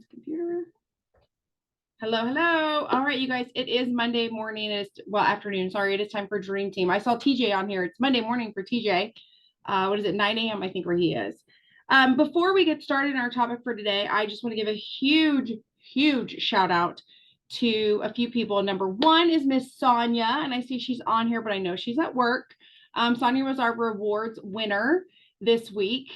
this computer. Hello, hello. All right, you guys, it is Monday morning. Afternoon. Sorry, it is time for Dream Team. I saw TJ on here. It's Monday morning for TJ. What is it, 9 a.m. I think where he is. Before we get started in our topic for today, I just want to give a huge shout out to a few people. Number one is Miss Sonia, and I see she's on here, but I know she's at work. Sonia was our rewards winner this week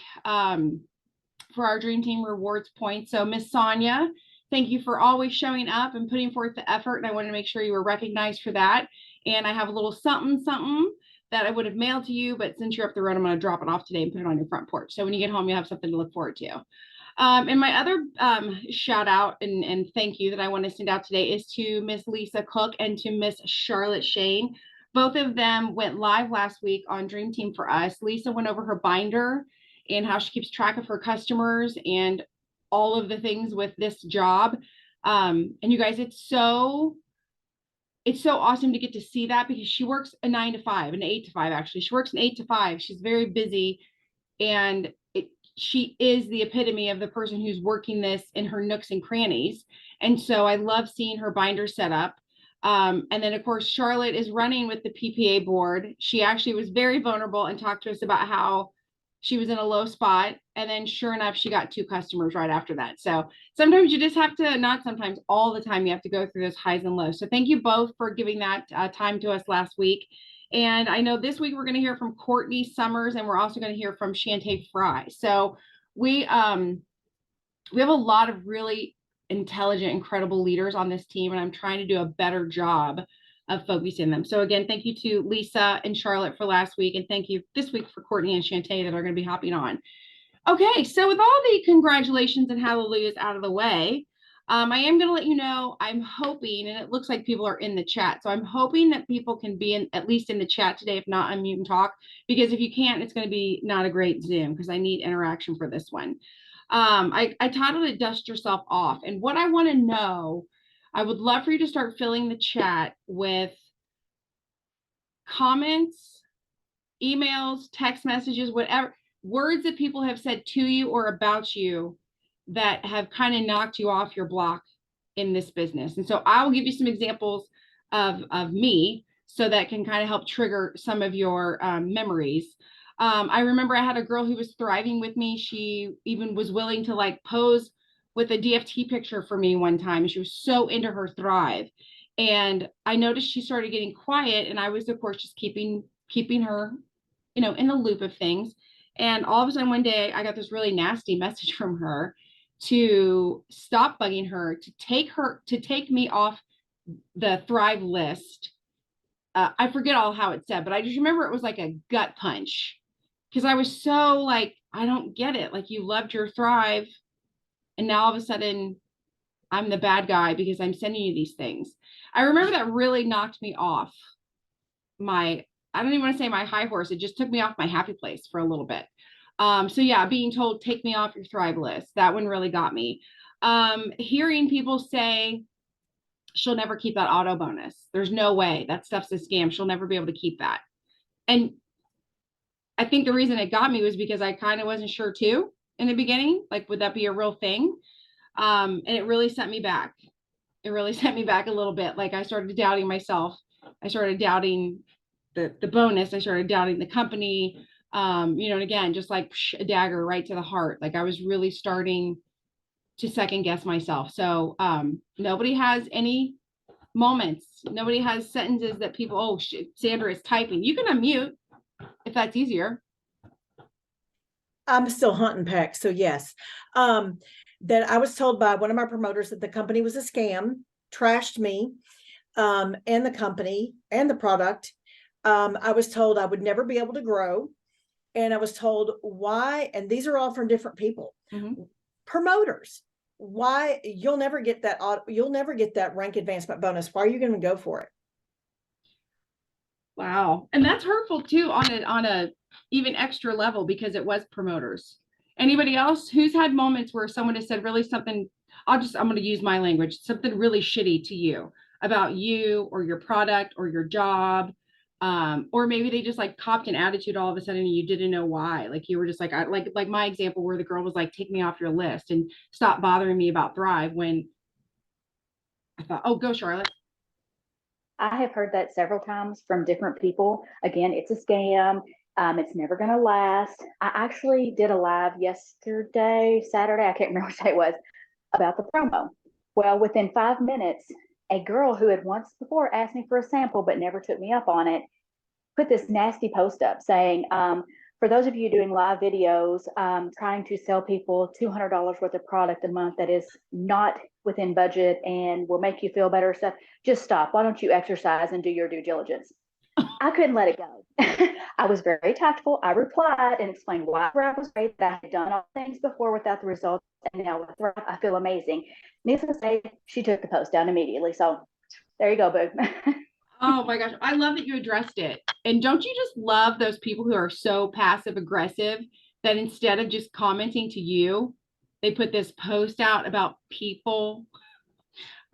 for our Dream Team rewards points. So Miss Sonia, thank you for always showing up and putting forth the effort. And I wanted to make sure you were recognized for that. And I have a little something that I would have mailed to you, but since you're up the road, I'm going to drop it off today and put it on your front porch. So when you get home, you have something to look forward to. And my other shout out and thank you that I want to send out today is to Miss Lisa Cook and to Miss Charlotte Shane. Both of them went live last week on Dream Team for us. Lisa went over her binder and how she keeps track of her customers and all of the things with this job. And you guys, it's so awesome to get to see that because she works a 9 to 5, an 8 to 5, actually. She works an 8 to 5. She's very busy, and she is the epitome of the person who's working this in her nooks and crannies. And so I love seeing her binder set up. And then of course, Charlotte is running with the PPA board. She actually was very vulnerable and talked to us about how she was in a low spot. And then sure enough, she got 2 customers right after that. So sometimes you just have to, not sometimes, all the time, you have to go through those highs and lows. So thank you both for giving that time to us last week. And I know this week we're going to hear from Courtney Summers, and we're also going to hear from Shantae Fry. So we have a lot of really intelligent, incredible leaders on this team, and I'm trying to do a better job of focusing them. So again, thank you to Lisa and Charlotte for last week, and thank you this week for Courtney and Shantae that are going to be hopping on. Okay, so with all the congratulations and hallelujahs out of the way, I am going to let you know, I'm hoping, and it looks like people are in the chat, so I'm hoping that people can be at least in the chat today, if not unmute and talk, because if you can't, it's going to be not a great Zoom because I need interaction for this one. I titled it Dust Yourself Off, and what I want to know, I would love for you to start filling the chat with comments, emails, text messages, whatever, words that people have said to you or about you that have kind of knocked you off your block in this business. And so I'll give you some examples of me so that can kind of help trigger some of your memories. I remember I had a girl who was thriving with me. She even was willing to like pose with a DFT picture for me one time. She was so into her thrive. And I noticed she started getting quiet, and I was, of course, just keeping her, in the loop of things. And all of a sudden one day I got this really nasty message from her to stop bugging her, to take me off the Thrive list. I forget all how it said, but I just remember it was like a gut punch because I was so like, I don't get it. Like, you loved your Thrive, and now all of a sudden I'm the bad guy because I'm sending you these things. I remember that really knocked me off I don't even want to say my high horse. It just took me off my happy place for a little bit. So yeah, being told, take me off your Thrive list, that one really got me. Hearing people say, she'll never keep that auto bonus. There's no way, that stuff's a scam. She'll never be able to keep that. And I think the reason it got me was because I kind of wasn't sure too in the beginning, like, would that be a real thing? And it really sent me back. It really sent me back a little bit. Like, I started doubting myself. I started doubting the bonus. I started doubting the company, and again, just like a dagger right to the heart. Like, I was really starting to second guess myself. So nobody has any moments. Nobody has sentences that people, oh shit, Sandra is typing. You can unmute if that's easier. I'm still hunting Peck, so yes. That I was told by one of my promoters that the company was a scam, trashed me, and the company and the product. I was told I would never be able to grow. And I was told why, and these are all from different people, promoters, why you'll never get that rank advancement bonus. Why are you going to go for it? Wow. And that's hurtful too on a even extra level because it was promoters. Anybody else who's had moments where someone has said really something, I'm going to use my language, something really shitty to you about you or your product or your job, Or maybe they just like copped an attitude all of a sudden and you didn't know why. Like you were just like, like my example where the girl was like, take me off your list and stop bothering me about Thrive, when I thought, oh, go Charlotte. I have heard that several times from different people. Again, it's a scam. It's never going to last. I actually did a live yesterday, Saturday, I can't remember what day it was, about the promo. Well, within 5 minutes, a girl who had once before asked me for a sample but never took me up on it put this nasty post up saying, for those of you doing live videos, trying to sell people $200 worth of product a month that is not within budget and will make you feel better stuff, just stop. Why don't you exercise and do your due diligence? I couldn't let it go. I was very tactful. I replied and explained why I was great, that I had done all things before without the results, and now with Thrive, I feel amazing. Needless to say, she took the post down immediately. So there you go, boo. Oh my gosh, I love that you addressed it. And don't you just love those people who are so passive aggressive that instead of just commenting to you, they put this post out about people?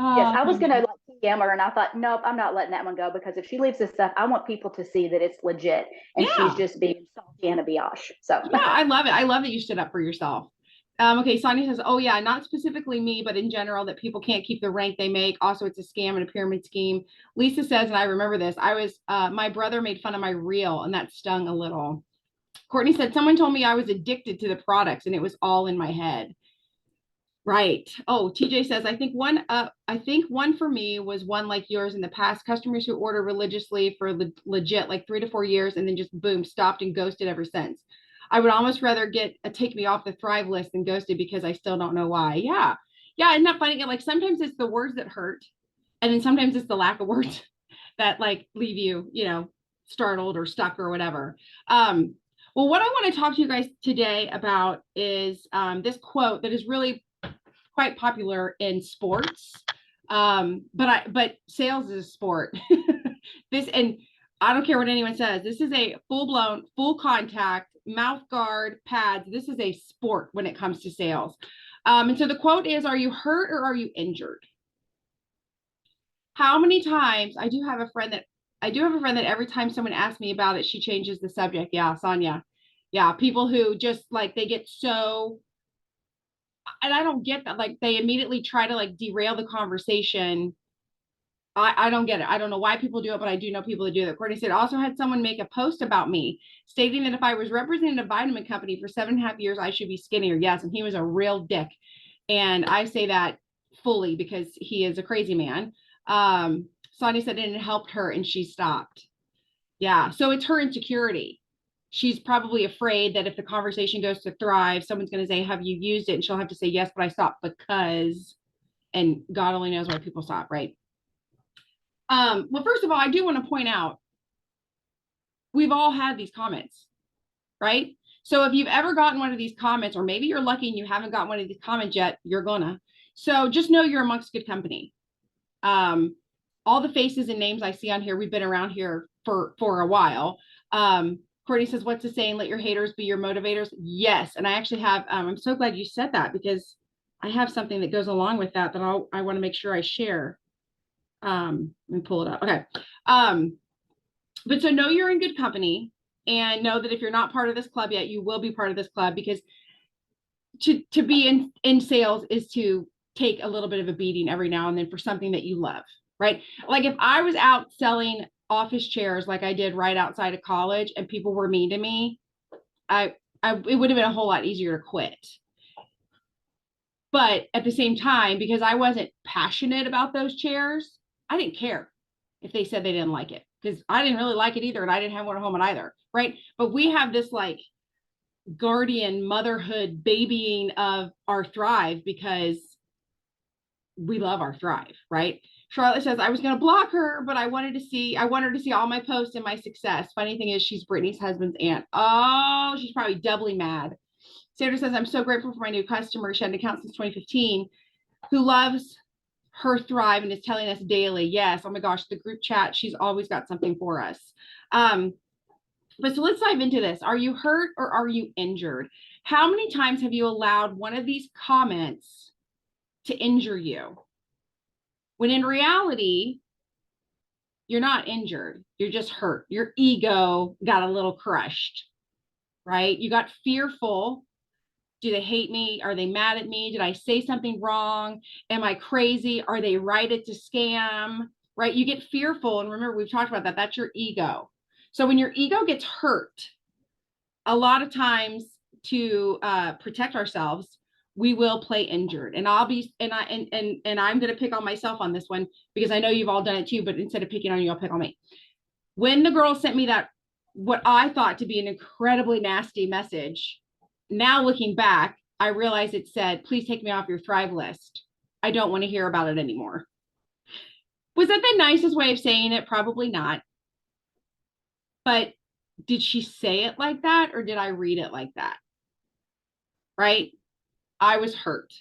Yes, Oh, I was gonna like PM her, and I thought, nope, I'm not letting that one go, because if she leaves this stuff, I want people to see that it's legit, and she's yeah. just being salty and a biatch. So Yeah, I love it. I love that you stood up for yourself. Okay, Sonia says, oh yeah, not specifically me, but in general, that people can't keep the rank they make. Also, it's a scam and a pyramid scheme. Lisa says, and I remember this, my brother made fun of my reel and that stung a little. Courtney said, someone told me I was addicted to the products and it was all in my head. Right. Oh, TJ says, I think one for me was one like yours in the past. Customers who order religiously for legit like 3 to 4 years and then just boom, stopped and ghosted ever since. I would almost rather get a take me off the Thrive list than ghosted because I still don't know why. Yeah. Yeah. Isn't that funny? Like sometimes it's the words that hurt. And then sometimes it's the lack of words that like leave you, startled or stuck or whatever. Well, what I want to talk to you guys today about is this quote that is really quite popular in sports. But sales is a sport. This, and I don't care what anyone says, this is a full-blown, full contact, mouth guard, pads. This is a sport when it comes to sales. And so the quote is, are you hurt or are you injured? How many times I do have a friend that every time someone asks me about it, she changes the subject. Yeah, Sonia. Yeah, people who just like they get so, and I don't get that. Like they immediately try to like derail the conversation. I don't get it. I don't know why people do it, but I do know people that do that. Courtney said, also had someone make a post about me stating that if I was representing a vitamin company for 7.5 years, I should be skinnier. Yes. And he was a real dick. And I say that fully because he is a crazy man. Sonia said, and it helped her and she stopped. Yeah. So it's her insecurity. She's probably afraid that if the conversation goes to Thrive, someone's going to say, have you used it? And she'll have to say, yes, but I stopped because, and God only knows why people stop, right? Well, first of all, I do want to point out, we've all had these comments, right? So if you've ever gotten one of these comments, or maybe you're lucky and you haven't got one of these comments yet, you're gonna. So just know you're amongst good company. All the faces and names I see on here, we've been around here for a while. Courtney says, what's the saying? Let your haters be your motivators. Yes. And I actually have, I'm so glad you said that because I have something that goes along with that I want to make sure I share. Let me pull it up. Okay. But so know you're in good company and know that if you're not part of this club yet, you will be part of this club, because to be in sales is to take a little bit of a beating every now and then for something that you love, right? Like if I was out selling office chairs like I did right outside of college and people were mean to me, it would have been a whole lot easier to quit. But at the same time, because I wasn't passionate about those chairs, I didn't care if they said they didn't like it, because I didn't really like it either. And I didn't have one at home either. Right. But we have this like guardian motherhood babying of our Thrive because we love our Thrive. Right. Charlotte says, I was going to block her, but I want her to see all my posts and my success. Funny thing is she's Brittany's husband's aunt. Oh, she's probably doubly mad. Sandra says, I'm so grateful for my new customer. She had an account since 2015 who loves her Thrive and is telling us daily. Yes. Oh my gosh, the group chat, she's always got something for us. But so let's dive into this. Are you hurt or are you injured? How many times have you allowed one of these comments to injure you? When in reality, you're not injured. You're just hurt. Your ego got a little crushed, right? You got fearful. Do they hate me? Are they mad at me? Did I say something wrong? Am I crazy? Are they right? It's a scam, right? You get fearful. And remember, we've talked about that. That's your ego. So when your ego gets hurt, a lot of times to protect ourselves, we will play injured. And I'll be, and I'm going to pick on myself on this one because I know you've all done it too, but instead of picking on you, I'll pick on me. When the girl sent me that, what I thought to be an incredibly nasty message, now looking back, I realized it said, please take me off your Thrive list. I don't want to hear about it anymore. Was that the nicest way of saying it? Probably not. But did she say it like that or did I read it like that? Right? I was hurt.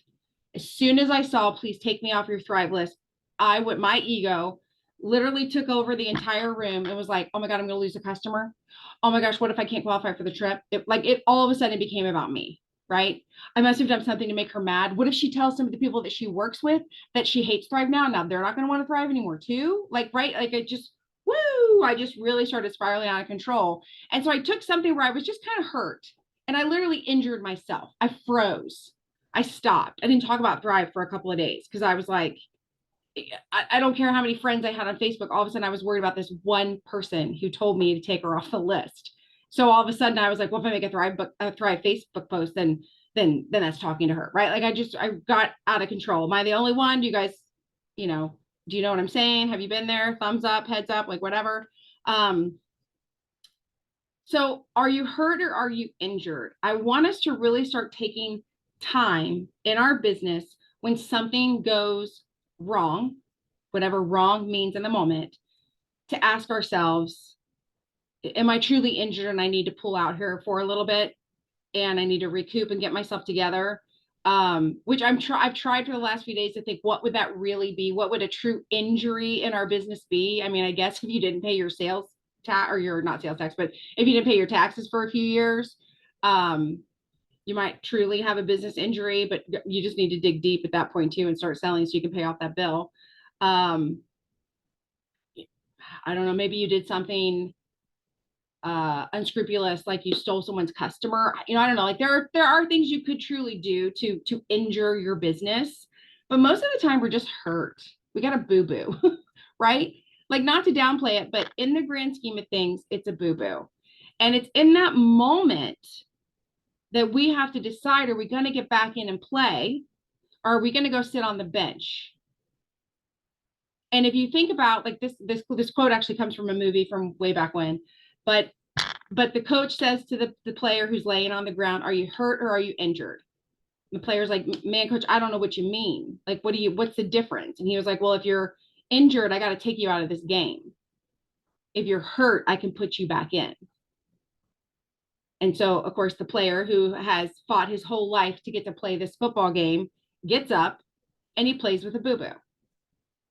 As soon as I saw, please take me off your Thrive list, my ego literally took over the entire room and was like, oh my God, I'm going to lose a customer. Oh my gosh, what if I can't qualify for the trip? It all of a sudden became about me, right? I must have done something to make her mad. What if she tells some of the people that she works with that she hates Thrive now? Now they're not going to want to Thrive anymore too. Like, right? Like I just really started spiraling out of control. And so I took something where I was just kind of hurt and I literally injured myself. I froze. I stopped. I didn't talk about Thrive for a couple of days because I was like, I don't care how many friends I had on Facebook. All of a sudden, I was worried about this one person who told me to take her off the list. So all of a sudden, I was like, well, if I make a Thrive Facebook post, then that's talking to her, right? Like I got out of control. Am I the only one? Do you guys, do you know what I'm saying? Have you been there? Thumbs up, heads up, like whatever. So are you hurt or are you injured? I want us to really start taking time in our business when something goes wrong, whatever wrong means in the moment, to ask ourselves, am I truly injured and I need to pull out here for a little bit and I need to recoup and get myself together? Which I've tried for the last few days to think, what would that really be? What would a true injury in our business be? I mean, I guess if you didn't pay your sales tax or your not sales tax, but if you didn't pay your taxes for a few years, you might truly have a business injury, but you just need to dig deep at that point too and start selling so you can pay off that bill. I don't know, maybe you did something unscrupulous, like you stole someone's customer. I don't know, like there are things you could truly do to injure your business, but most of the time we're just hurt. We got a boo-boo, right? Like, not to downplay it, but in the grand scheme of things, it's a boo-boo. And it's in that moment that we have to decide, are we going to get back in and play? Or are we going to go sit on the bench? And if you think about, like, this quote actually comes from a movie from way back when, but the coach says to the player who's laying on the ground, are you hurt or are you injured? The player's like, man, coach, I don't know what you mean. Like, what's the difference? And he was like, well, if you're injured, I got to take you out of this game. If you're hurt, I can put you back in. And so, of course, the player who has fought his whole life to get to play this football game gets up and he plays with a boo-boo,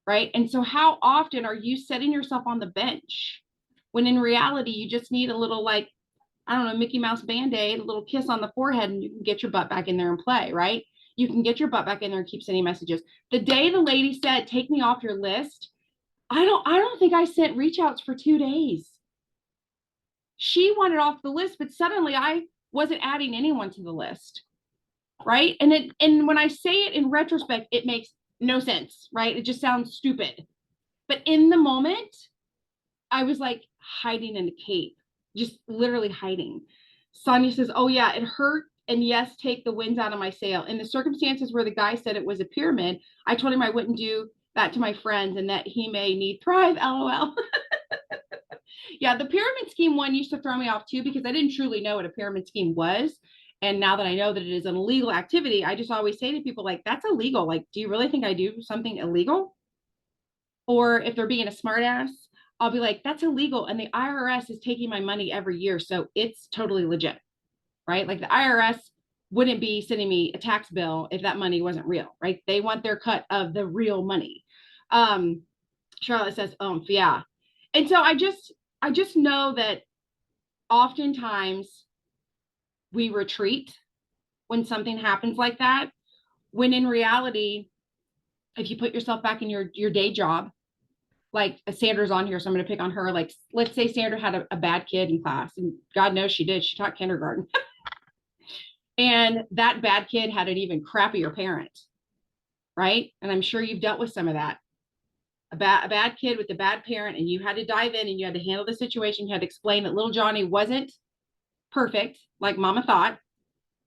right? And so how often are you setting yourself on the bench when in reality, you just need a little, like, I don't know, Mickey Mouse Band-Aid, a little kiss on the forehead, and you can get your butt back in there and play, right? You can get your butt back in there and keep sending messages. The day the lady said, take me off your list, I don't think I sent reach outs for 2 days. She wanted off the list, but suddenly I wasn't adding anyone to the list, right? And when I say it in retrospect, it makes no sense, right? It just sounds stupid. But in the moment, I was like hiding in a cave, just literally hiding. Sonia says, oh yeah, it hurt. And yes, take the winds out of my sail. In the circumstances where the guy said it was a pyramid, I told him I wouldn't do that to my friends and that he may need Thrive, LOL. Yeah, the pyramid scheme one used to throw me off too, because I didn't truly know what a pyramid scheme was. And now that I know that it is an illegal activity, I just always say to people, like, that's illegal. Like, do you really think I do something illegal? Or if they're being a smartass, I'll be like, that's illegal. And the IRS is taking my money every year. So it's totally legit, right? Like the IRS wouldn't be sending me a tax bill if that money wasn't real, right? They want their cut of the real money. Charlotte says, yeah. And so I just know that oftentimes we retreat when something happens like that, when in reality, if you put yourself back in your day job, like Sandra's on here, so I'm going to pick on her. Like, let's say Sandra had a bad kid in class, and God knows she did. She taught kindergarten. And that bad kid had an even crappier parent, right? And I'm sure you've dealt with some of that. A bad kid with a bad parent, and you had to dive in and you had to handle the situation. You had to explain that little Johnny wasn't perfect, like mama thought.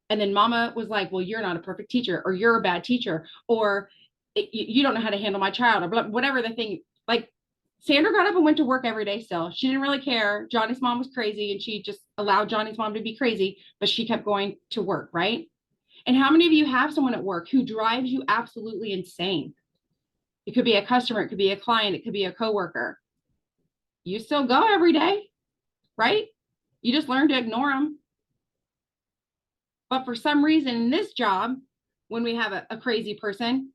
And then mama was like, well, you're not a perfect teacher, or you're a bad teacher, or you don't know how to handle my child, or whatever the thing. Like, Sandra got up and went to work every day still. She didn't really care. Johnny's mom was crazy, and she just allowed Johnny's mom to be crazy, but she kept going to work, right? And how many of you have someone at work who drives you absolutely insane? It could be a customer, it could be a client, it could be a coworker. You still go every day, right? You just learn to ignore them. But for some reason in this job, when we have a crazy person,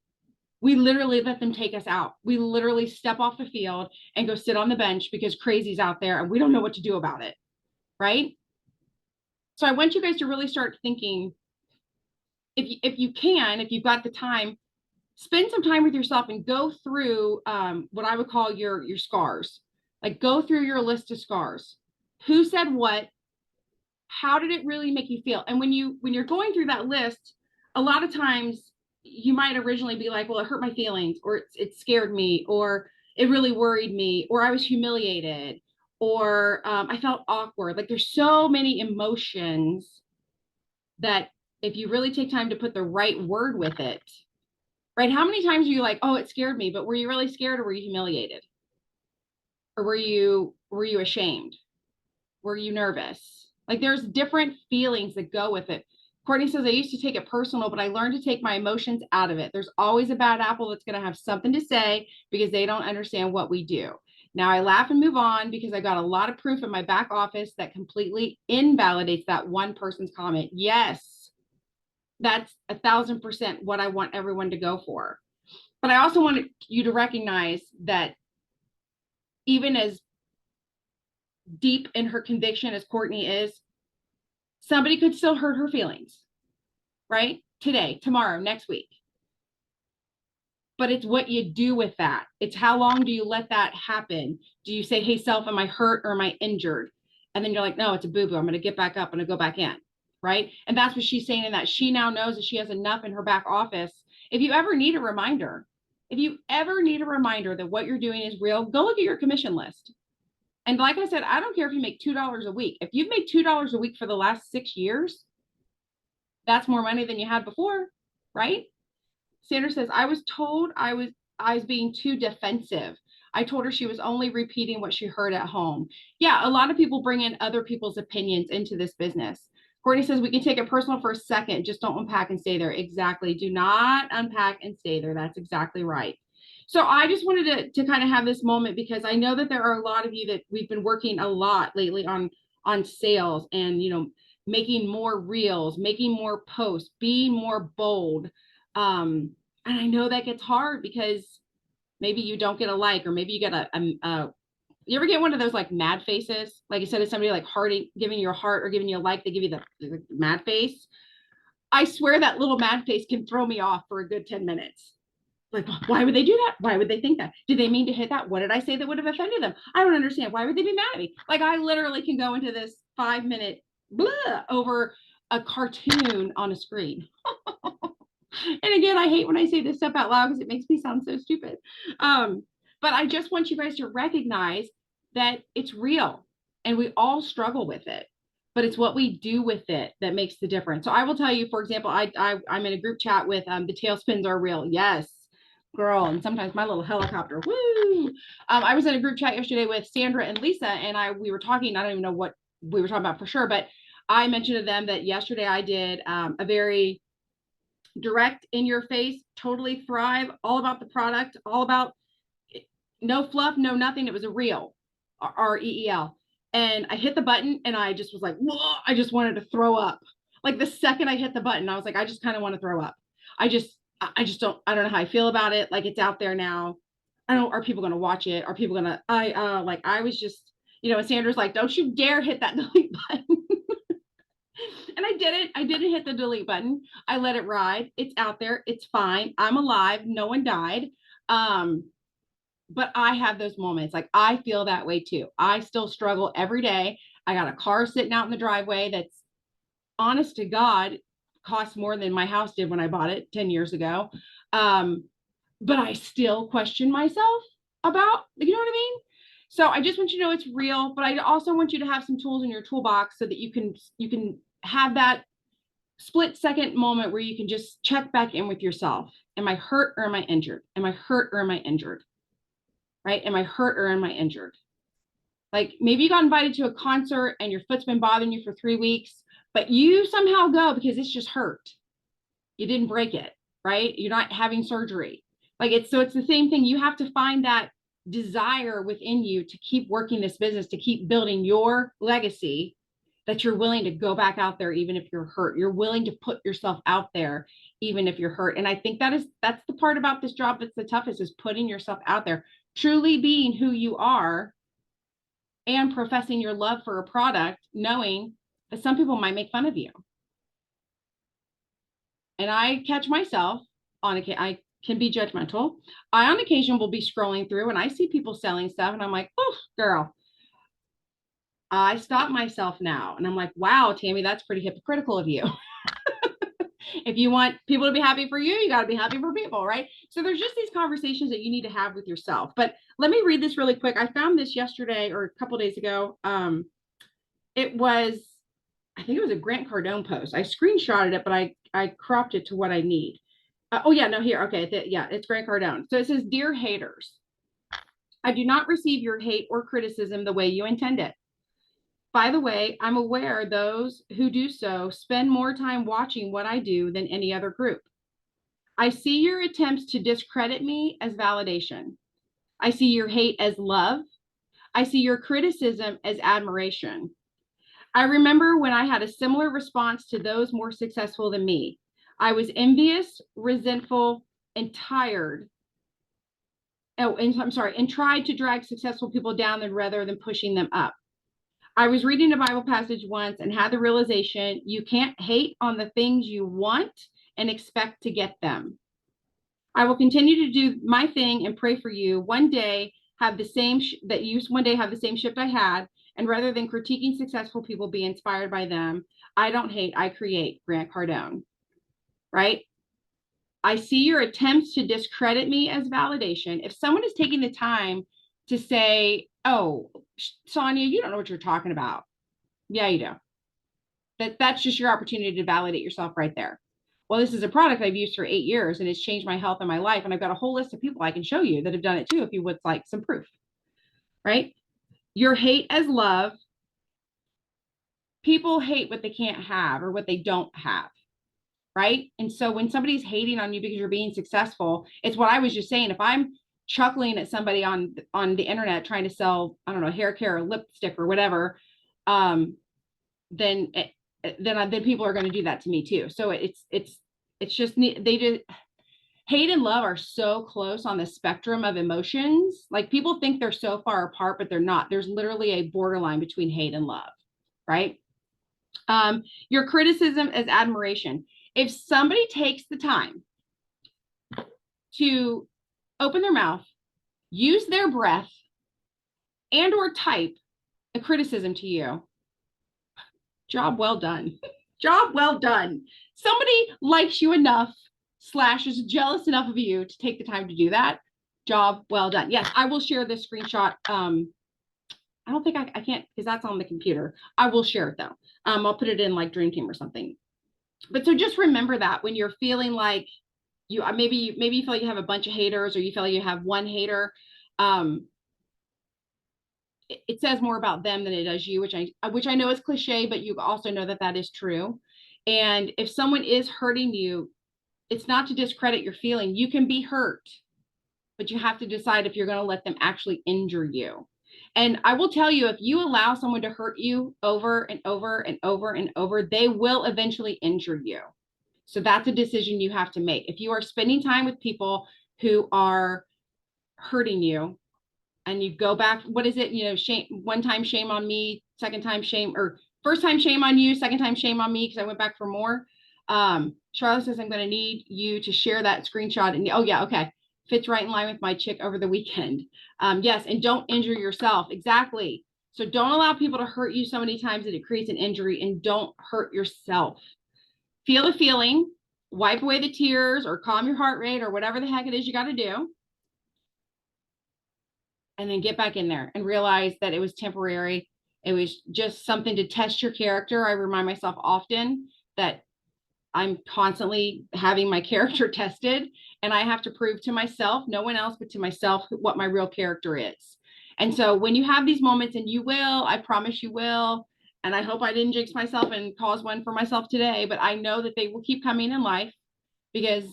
we literally let them take us out. We literally step off the field and go sit on the bench because crazy's out there and we don't know what to do about it, right? So I want you guys to really start thinking, if you can, if you've got the time, spend some time with yourself and go through what I would call your scars. Like, go through your list of scars. Who said what? How did it really make you feel? And when you're going through that list, a lot of times you might originally be like, well, it hurt my feelings, or it scared me, or it really worried me, or I was humiliated, or I felt awkward. Like, there's so many emotions that if you really take time to put the right word with it, right? How many times are you like, oh, it scared me, but were you really scared, or were you humiliated? Or were you ashamed? Were you nervous? Like, there's different feelings that go with it. Courtney says, I used to take it personal, but I learned to take my emotions out of it. There's always a bad apple that's going to have something to say because they don't understand what we do. Now I laugh and move on because I got a lot of proof in my back office that completely invalidates that one person's comment. Yes, that's 1,000% what I want everyone to go for. But I also want you to recognize that even as deep in her conviction as Courtney is, somebody could still hurt her feelings, right? Today, tomorrow, next week. But it's what you do with that. It's how long do you let that happen? Do you say, hey, self, am I hurt or am I injured? And then you're like, no, it's a boo-boo. I'm going to get back up and go back in, right? And that's what she's saying, in that she now knows that she has enough in her back office. If you ever need a reminder, that what you're doing is real, go look at your commission list. And like I said, I don't care if you make $2 a week. If you've made $2 a week for the last 6 years, that's more money than you had before, right? Sandra says, I was told I was being too defensive. I told her she was only repeating what she heard at home. Yeah, a lot of people bring in other people's opinions into this business. Courtney says, we can take it personal for a second. Just don't unpack and stay there. Exactly. Do not unpack and stay there. That's exactly right. So I just wanted to kind of have this moment because I know that there are a lot of you that we've been working a lot lately on sales and, making more reels, making more posts, being more bold. And I know that gets hard because maybe you don't get a like, or maybe you get you ever get one of those like mad faces? Like, instead of somebody like giving you a heart or giving you a like, they give you the mad face. I swear that little mad face can throw me off for a good 10 minutes. Like, why would they do that? Why would they think that? Did they mean to hit that? What did I say that would have offended them? I don't understand. Why would they be mad at me? Like, I literally can go into this 5-minute blah over a cartoon on a screen. And again, I hate when I say this stuff out loud because it makes me sound so stupid. But I just want you guys to recognize that it's real and we all struggle with it, but it's what we do with it that makes the difference. So I will tell you, for example, I'm in a group chat with the tailspins are real. Yes, girl. And sometimes my little helicopter, woo. I was in a group chat yesterday with Sandra and Lisa, and we were talking, I don't even know what we were talking about for sure, but I mentioned to them that yesterday I did a very direct, in your face, totally thrive, all about the product, all about no fluff, no nothing. It was a reel, REEL. And I hit the button and I just was like, whoa, I just wanted to throw up. Like, the second I hit the button, I was like, I just kind of want to throw up. I don't know how I feel about it. Like, it's out there now. I don't, are people going to watch it? Are people going to, I was just, and Sandra's like, don't you dare hit that delete button. And I didn't hit the delete button. I let it ride. It's out there. It's fine. I'm alive. No one died. but I have those moments. Like I feel that way too. I still struggle every day. I got a car sitting out in the driveway that's, honest to God, costs more than my house did when I bought it 10 years ago. Um, but I still question myself about, you know what I mean? So I just want you to know it's real, but I also want you to have some tools in your toolbox so that you can have that split second moment where you can just check back in with yourself. Am I hurt or am I injured? Am I hurt or am I injured? Right? Am I hurt or am I injured? Like maybe you got invited to a concert and your foot's been bothering you for 3 weeks, but you somehow go because it's just hurt. You didn't break it, right? You're not having surgery. Like it's the same thing. You have to find that desire within you to keep working this business, to keep building your legacy, that you're willing to go back out there even if you're hurt. You're willing to put yourself out there even if you're hurt. And I think that's the part about this job that's the toughest, is putting yourself out there, truly being who you are and professing your love for a product, knowing that some people might make fun of you. And I catch myself I can be judgmental. I on occasion will be scrolling through and I see people selling stuff and I'm like, oh, girl. I stop myself now and I'm like, wow, Tammy, that's pretty hypocritical of you. If you want people to be happy for you, you got to be happy for people, right? So there's just these conversations that you need to have with yourself. But let me read this really quick. I found this yesterday or a couple of days ago. It was, I think it was a Grant Cardone post. I screenshotted it, but I cropped it to what I need. Oh yeah, no, here. Okay. It's Grant Cardone. So it says, "Dear haters, I do not receive your hate or criticism the way you intend it. By the way, I'm aware those who do so spend more time watching what I do than any other group. I see your attempts to discredit me as validation. I see your hate as love. I see your criticism as admiration. I remember when I had a similar response to those more successful than me. I was envious, resentful, and tired. Oh, and I'm sorry, and tried to drag successful people down rather than pushing them up. I was reading a Bible passage once and had the realization you can't hate on the things you want and expect to get them. I will continue to do my thing and pray for you one day have the same that you one day have the same shift I had. And rather than critiquing successful people, be inspired by them. I don't hate, I create." Grant Cardone, right? I see your attempts to discredit me as validation. If someone is taking the time to say, "Oh, Sonia, you don't know what you're talking about." Yeah, you do. That's just your opportunity to validate yourself right there. Well, this is a product I've used for 8 years and it's changed my health and my life. And I've got a whole list of people I can show you that have done it too, if you would like some proof, right? Your hate as love. People hate what they can't have or what they don't have, right? And so when somebody's hating on you because you're being successful, it's what I was just saying. If I'm chuckling at somebody on the internet trying to sell, I don't know, hair care or lipstick or whatever, then people are going to do that to me too. So it's just they just hate and love are so close on the spectrum of emotions. Like people think they're so far apart, but they're not. There's literally a borderline between hate and love, right? Your criticism is admiration. If somebody takes the time to open their mouth, use their breath, and or type a criticism to you, job well done. Job well done. Somebody likes you enough / is jealous enough of you to take the time to do that. Job well done. Yes, I will share this screenshot. I don't think I can't because that's on the computer. I will share it though. I'll put it in like Dream Team or something. But so just remember that when you're feeling like you maybe you feel like you have a bunch of haters or you feel like you have one hater, it says more about them than it does you, which I know is cliche, but you also know that is true. And if someone is hurting you, it's not to discredit your feeling. You can be hurt, but you have to decide if you're going to let them actually injure you. And I will tell you, if you allow someone to hurt you over and over and over and over, they will eventually injure you. So that's a decision you have to make. If you are spending time with people who are hurting you, and you go back, what is it? Shame, one time shame on me, second time shame, or first time shame on you, second time shame on me because I went back for more. Charlotte says, I'm going to need you to share that screenshot. And oh yeah, okay. Fits right in line with my chick over the weekend. Yes, and don't injure yourself. Exactly. So don't allow people to hurt you so many times that it creates an injury, and don't hurt yourself. Feel the feeling, wipe away the tears or calm your heart rate or whatever the heck it is you got to do. And then get back in there and realize that it was temporary. It was just something to test your character. I remind myself often that I'm constantly having my character tested, and I have to prove to myself, no one else but to myself, what my real character is. And so when you have these moments, and you will, I promise you will, and I hope I didn't jinx myself and cause one for myself today, but I know that they will keep coming in life, because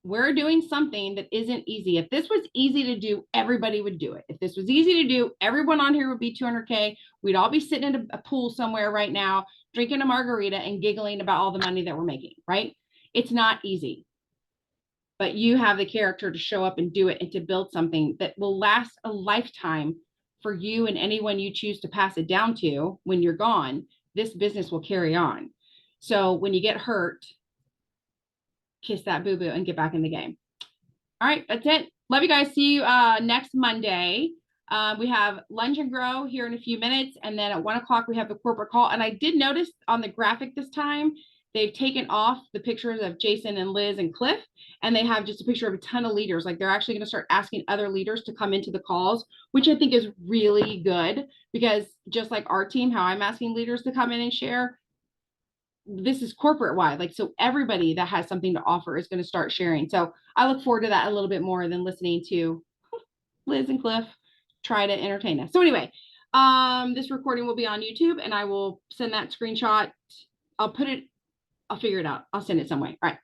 we're doing something that isn't easy. If this was easy to do, everybody would do it. If this was easy to do, everyone on here would be 200K. We'd all be sitting in a pool somewhere right now, drinking a margarita and giggling about all the money that we're making, right? It's not easy. But you have the character to show up and do it, and to build something that will last a lifetime for you and anyone you choose to pass it down to when you're gone. This business will carry on. So when you get hurt, kiss that boo-boo and get back in the game. All right, that's it. Love you guys. See you next Monday. We have Lunge and Grow here in a few minutes, and then at 1 o'clock we have the corporate call. And I did notice on the graphic this time, they've taken off the pictures of Jason and Liz and Cliff, and they have just a picture of a ton of leaders. Like, they're actually going to start asking other leaders to come into the calls, which I think is really good, because just like our team, how I'm asking leaders to come in and share, this is corporate wide. Like, so everybody that has something to offer is going to start sharing. So I look forward to that a little bit more than listening to Liz and Cliff try to entertain us. So anyway, this recording will be on YouTube, and I will send that screenshot. I'll figure it out. I'll send it some way. All right.